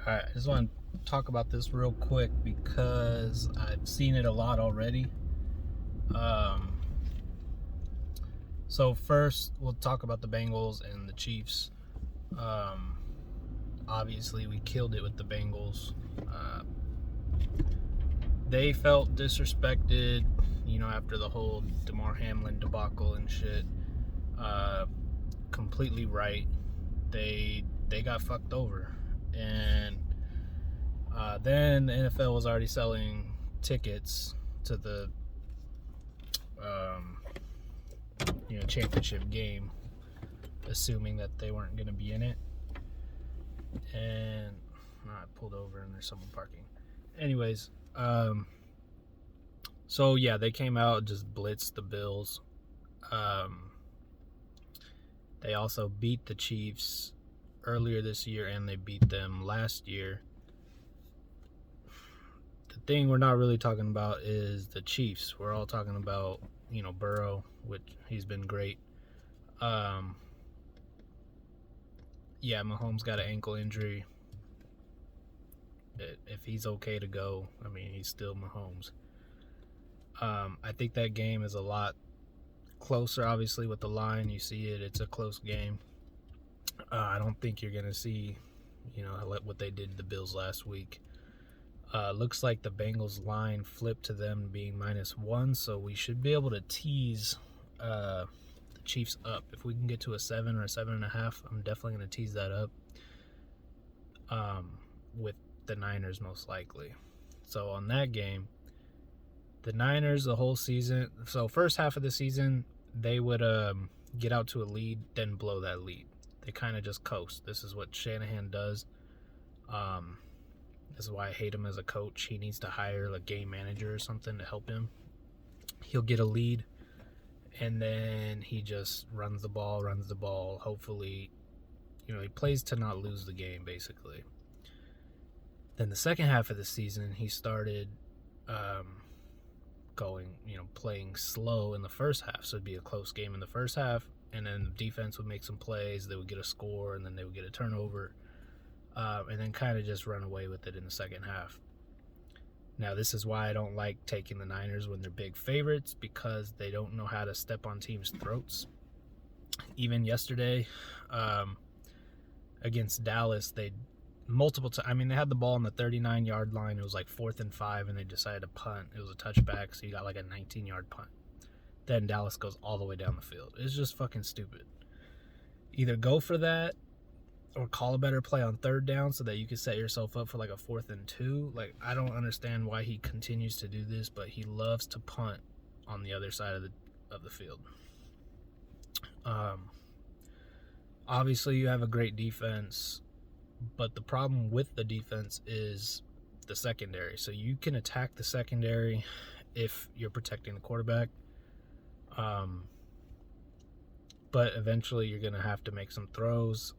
Alright, I just want to talk about this real quick because I've seen it a lot already. Um, so first, we'll talk about the Bengals and the Chiefs. Um, Obviously, we killed it with the Bengals. They felt disrespected, after the whole DeMar Hamlin debacle and shit. Completely right. They got fucked over, and then the NFL was already selling tickets to the um, championship game, assuming that they weren't going to be in it. And I pulled over and there's someone parking. Anyways, so yeah, they came out and just blitzed the Bills. They also beat the Chiefs earlier this year, and they beat them last year. The thing we're not really talking about is the Chiefs. We're all talking about, Burrow, which he's been great. Yeah, Mahomes got an ankle injury. If he's okay to go, I mean, he's still Mahomes. I think that game is a lot closer, obviously, with the line. You see it, it's a close game. I don't think you're going to see, what they did to the Bills last week. Looks like the Bengals line flipped to them being -1, so we should be able to tease the Chiefs up. If we can get to a 7 or a 7.5, I'm definitely going to tease that up with the Niners most likely. So on that game, the Niners the whole season, so first half of the season, they would get out to a lead, then blow that lead. They kind of just coast. This is what Shanahan does. This is why I hate him as a coach. He needs to hire a game manager or something to help him. He'll get a lead, and then he just runs the ball. Hopefully, he plays to not lose the game, basically. Then the second half of the season, he started playing slow in the first half. So it'd be a close game in the first half, and then the defense would make some plays. They would get a score, and then they would get a turnover. And then kind of just run away with it in the second half. Now, this is why I don't like taking the Niners when they're big favorites, because they don't know how to step on teams' throats. Even yesterday, against Dallas, they multiple times. I mean, they had the ball on the 39-yard line. It was like 4th and 5, and they decided to punt. It was a touchback, so you got like a 19-yard punt. Then Dallas goes all the way down the field. It's just fucking stupid. Either go for that, or call a better play on third down so that you can set yourself up for like a 4th and 2. Like, I don't understand why he continues to do this, but he loves to punt on the other side of the field. Obviously, you have a great defense, but the problem with the defense is the secondary. So you can attack the secondary if you're protecting the quarterback. But eventually you're going to have to make some throws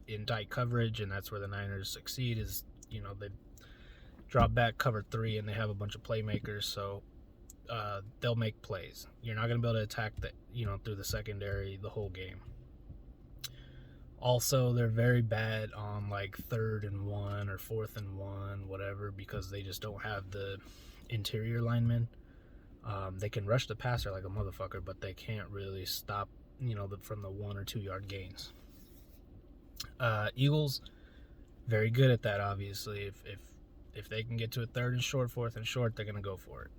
in tight coverage, and that's where the Niners succeed. Is they drop back, cover 3, and they have a bunch of playmakers, so they'll make plays. You're not going to be able to attack through the secondary the whole game. Also, they're very bad on like 3rd and 1 or 4th and 1, whatever, because they just don't have the interior linemen. They can rush the passer like a motherfucker, but they can't really stop from the 1 or 2 yard gains. Eagles, very good at that, obviously. If they can get to a 3rd and short, 4th and short, they're going to go for it.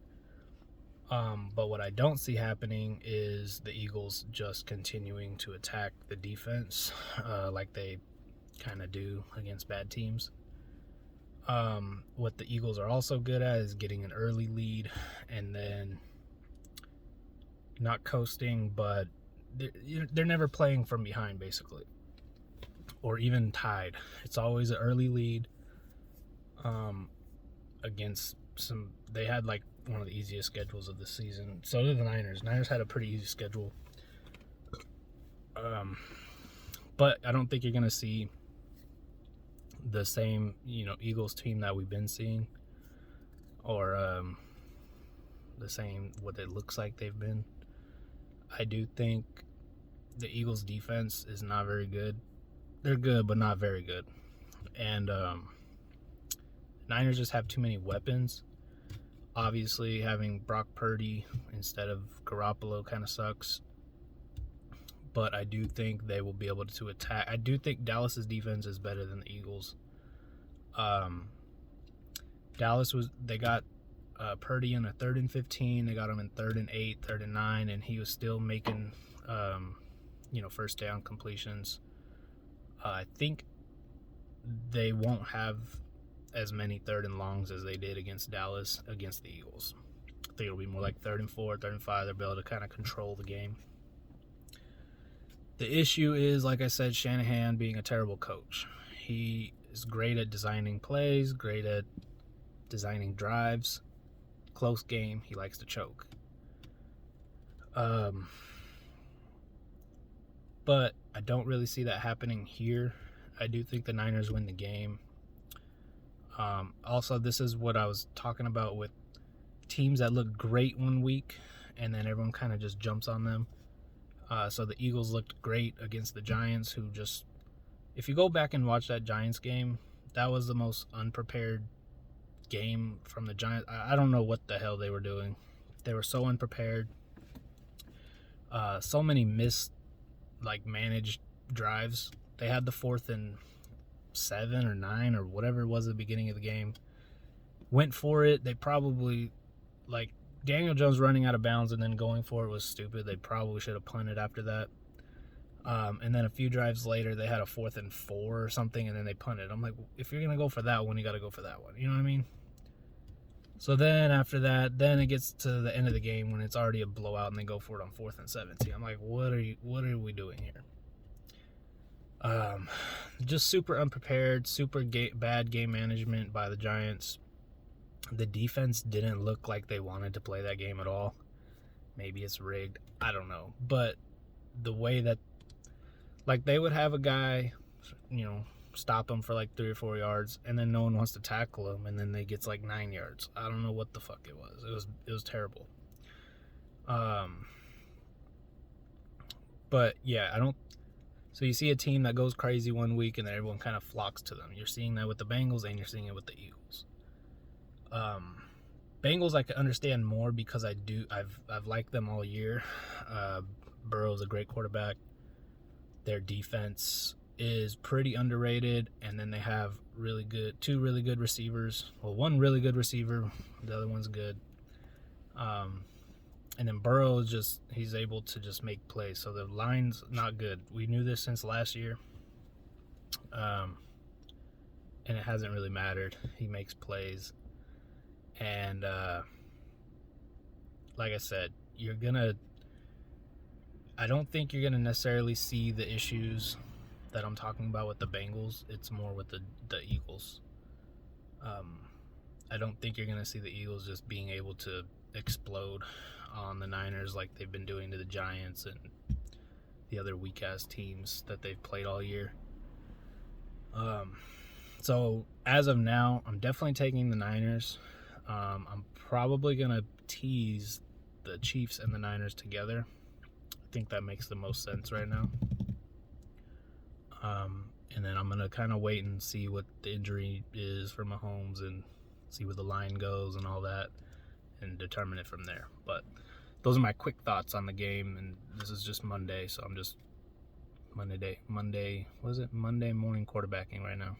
But what I don't see happening is the Eagles just continuing to attack the defense like they kind of do against bad teams. What the Eagles are also good at is getting an early lead and then not coasting, but they're never playing from behind, basically, or even tied. It's always an early lead against some. They had like one of the easiest schedules of the season. So did the Niners. Niners had a pretty easy schedule. But I don't think you're going to see the same, Eagles team that we've been seeing, or the same what it looks like they've been. I do think the Eagles defense is not very good. They're good, but not very good. And Niners just have too many weapons. Obviously, having Brock Purdy instead of Garoppolo kind of sucks. But I do think they will be able to attack. I do think Dallas's defense is better than the Eagles. They got Purdy in a 3rd and 15. They got him in 3rd and 8, 3rd and 9, and he was still making, first down completions. I think they won't have as many 3rd and longs as they did against Dallas against the Eagles. I think it'll be more like 3rd and 4, 3rd and 5. They'll be able to kind of control the game. The issue is, like I said, Shanahan being a terrible coach. He is great at designing plays, great at designing drives. Close game, he likes to choke. But I don't really see that happening here. I do think the Niners win the game. Also, this is what I was talking about with teams that look great one week and then everyone kind of just jumps on them. So the Eagles looked great against the Giants, who just, if you go back and watch that Giants game, that was the most unprepared game from the Giants. I don't know what the hell they were doing. They were so unprepared. So many missed, managed drives. They had the 4th and 7 or 9 or whatever it was at the beginning of the game. Went for it. They probably, Daniel Jones running out of bounds and then going for it was stupid. They probably should have punted after that. And then a few drives later, they had a 4th and 4 or something, and then they punted. I'm like, if you're going to go for that one, you got to go for that one. You know what I mean? So then after that, then it gets to the end of the game when it's already a blowout and they go for it on 4th and 17. I'm like, what are we doing here? Just super unprepared, super bad game management by the Giants. The defense didn't look like they wanted to play that game at all. Maybe it's rigged. I don't know. But the way that, they would have a guy, stop him for 3 or 4 yards, and then no one wants to tackle him, and then they gets 9 yards. I don't know what the fuck it was. It was terrible. But yeah, so you see a team that goes crazy one week and then everyone kind of flocks to them. You're seeing that with the Bengals and you're seeing it with the Eagles. Bengals I can understand more because I've liked them all year. Burrow's a great quarterback. Their defense is pretty underrated, and then they have two really good receivers. Well, one really good receiver, the other one's good. And then Burrow he's able to just make plays. So the line's not good. We knew this since last year. And it hasn't really mattered. He makes plays. And like I said, I don't think you're gonna necessarily see the issues that I'm talking about with the Bengals. It's more with the Eagles. I don't think you're gonna see the Eagles just being able to explode on the Niners like they've been doing to the Giants and the other weak ass teams that they've played all year. So as of now, I'm definitely taking the Niners. I'm probably gonna tease the Chiefs and the Niners together. I think that makes the most sense right now. And then I'm going to kind of wait and see what the injury is for Mahomes and see where the line goes and all that and determine it from there. But those are my quick thoughts on the game, and this is just Monday, so I'm just Monday morning quarterbacking right now.